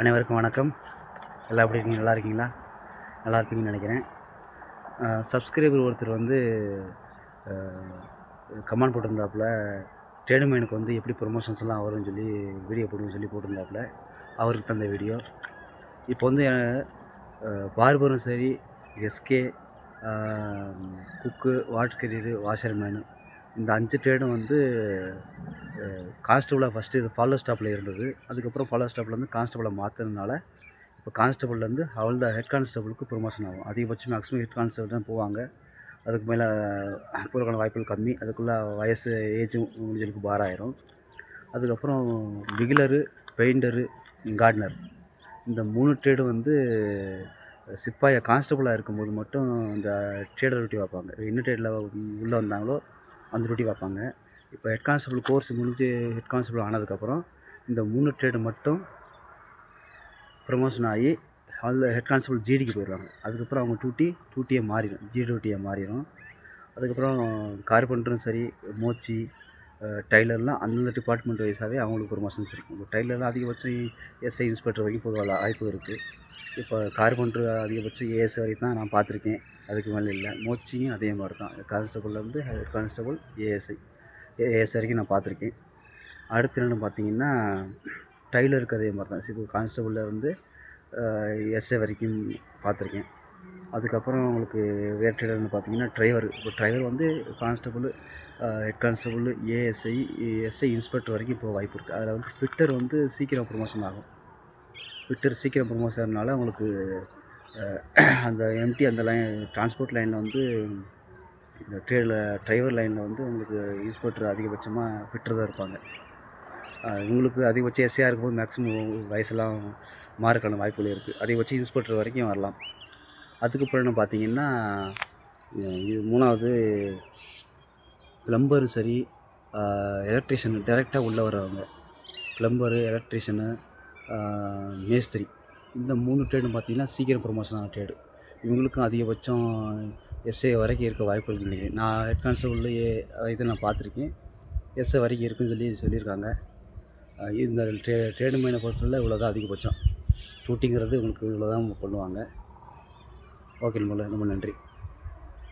அனைவருக்கும் வணக்கம். எல்லாம் எப்படி இருக்கீங்க? நல்லா இருக்கீங்களா? நல்லா இருப்பீங்கன்னு நினைக்கிறேன். சப்ஸ்கிரைபர் ஒருத்தர் வந்து கமெண்ட் போட்டிருந்தாப்புல, ட்ரேடு மைனுக்கு வந்து எப்படி ப்ரொமோஷன்ஸ்லாம் வரும்னு சொல்லி வீடியோ போடுன்னு சொல்லி போட்டிருந்தாப்புல. அவருக்கு தந்த வீடியோ. இப்போ வந்து பார்பரும் சரி, எஸ்கே, குக்கு, வாட்டர் கேரியரு, வாஷர்மேனு இந்த 5 ட்ரேடும் வந்து கான்ஸ்டபுளாக ஃபஸ்ட்டு இது ஃபாலோ ஸ்டாப்பில் இருந்தது. அதுக்கப்புறம் ஃபாலோ ஸ்டாப்லேருந்து கான்ஸ்டபுளாக மாற்றினதுனால இப்போ கான்ஸ்டபுள்லேருந்து ஹவல்தார் ஹெட் கான்ஸ்டபுளுக்கு ப்ரொமோஷன் ஆகும். அதிகபட்சம் மேக்ஸிமம் ஹெட் கான்ஸ்டபுள் தான் போவாங்க. அதுக்கு மேலே போகிறதுக்கான வாய்ப்புகள் கம்மி. அதுக்குள்ளே வயசு ஏஜும் முடிஞ்சதுக்கு பார் ஆயிரும். அதுக்கப்புறம் பிகிலரு, பெயிண்டரு, கார்ட்னர் இந்த 3 ட்ரேடும் வந்து சிப்பாயை கான்ஸ்டபுளாக இருக்கும்போது மட்டும் இந்த ட்ரேடர் டியூட்டி வைப்பாங்க. என்ன ட்ரேடில் உள்ளே வந்தாங்களோ அந்த டியூட்டி வைப்பாங்க. இப்போ ஹெட் கான்ஸ்டபுள் கோர்ஸ் முடிஞ்சு ஹெட் கான்ஸ்டபுள் ஆனதுக்கப்புறம் இந்த 3 ட்ரேடு மட்டும் ப்ரமோஷன் ஆகி அதில் ஹெட் கான்ஸ்டபுள் ஜிடிக்கு போயிடுவாங்க. அதுக்கப்புறம் அவங்க டியூட்டியே மாறிடும், ஜி டியூட்டியை மாறிடும். அதுக்கப்புறம் கார்பெண்டரும் சரி, மோச்சி, டைலர்லாம் அந்தந்த டிபார்ட்மெண்ட் வைஸாகவே அவங்களுக்கு ப்ரொமோஷன்ஸ் இருக்கும். இப்போ டைலர்லாம் அதிகபட்சம் எஸ்ஐ இன்ஸ்பெக்டர் வரைக்கும் போக வாய்ப்பு இருக்குது. இப்போ கார்பெண்டர் அதிகபட்சம் ஏஎஸ் வரைக்கும் தான் நான் பார்த்துருக்கேன். அதுக்கு மேலே இல்லை. மோச்சியும் அதே மாதிரி தான். கான்ஸ்டபுள்லேருந்து ஹெட் கான்ஸ்டபுள், ஏஎஸ் வரைக்கும் நான் பார்த்துருக்கேன். அடுத்து என்னென்னு பார்த்தீங்கன்னா, டைலருக்கு அதே மாதிரி தான். இப்போ கான்ஸ்டபுளில் வந்து எஸ்ஐ வரைக்கும் பார்த்துருக்கேன். அதுக்கப்புறம் உங்களுக்கு வேறு ட்ரேடர்னு பார்த்தீங்கன்னா டிரைவர். இப்போ டிரைவர் வந்து constable, head constable, ASI, SI inspector வரைக்கும் போக வாய்ப்பு இருக்குது. அதில் வந்து ஃபிட்டர் வந்து சீக்கிரம் ப்ரொமோஷன் ஆகும். ஃபிட்டர் சீக்கிரம் ப்ரொமோஷன் ஆகிறதுனால உங்களுக்கு அந்த எம்டி அந்த லைன் டிரான்ஸ்போர்ட் லைனில் வந்து இந்த டிரைவர் லைனில் வந்து உங்களுக்கு இன்ஸ்பெக்டர் அதிகபட்சமாக ஃபிட்டர் தான் இருப்பாங்க. இவங்களுக்கு அதிகபட்சம் எஸ்ஐயாக இருக்கும்போது மேக்ஸிமம் வயசெல்லாம் மாறுக்கான வாய்ப்புகள் இருக்குது. அதிகபட்சம் இன்ஸ்பெக்டர் வரைக்கும் வரலாம். அதுக்கப்புறம் என்ன பார்த்தீங்கன்னா, இது 3வது ப்ளம்பரு சரி, எலக்ட்ரிஷியனு டைரெக்டாக உள்ளே வரவங்க. ப்ளம்பரு, எலக்ட்ரிஷியனு, மேஸ்திரி இந்த 3 ட்ரேடும் பார்த்திங்கன்னா சீக்கிரம் ப்ரொமோஷன் ஆன ட்ரேடு. இவங்களுக்கும் அதிகபட்சம் எஸ்ஐ வரைக்கும் இருக்க வாய்ப்புகள் நினைக்கிறேன். நான் ஹெட் கான்ஸ்டபுள் இதை நான் பார்த்துருக்கேன். எஸ்ஐ வரைக்கும் இருக்குன்னு சொல்லியிருக்காங்க. இந்த ட்ரேடு மைனை பொறுத்தவரை இவ்வளோ தான் அதிகபட்சம். ஷூட்டிங்கிறது உங்களுக்கு இவ்வளோ தான் பண்ணுவாங்க. ஓகே, ரொம்ப நன்றி.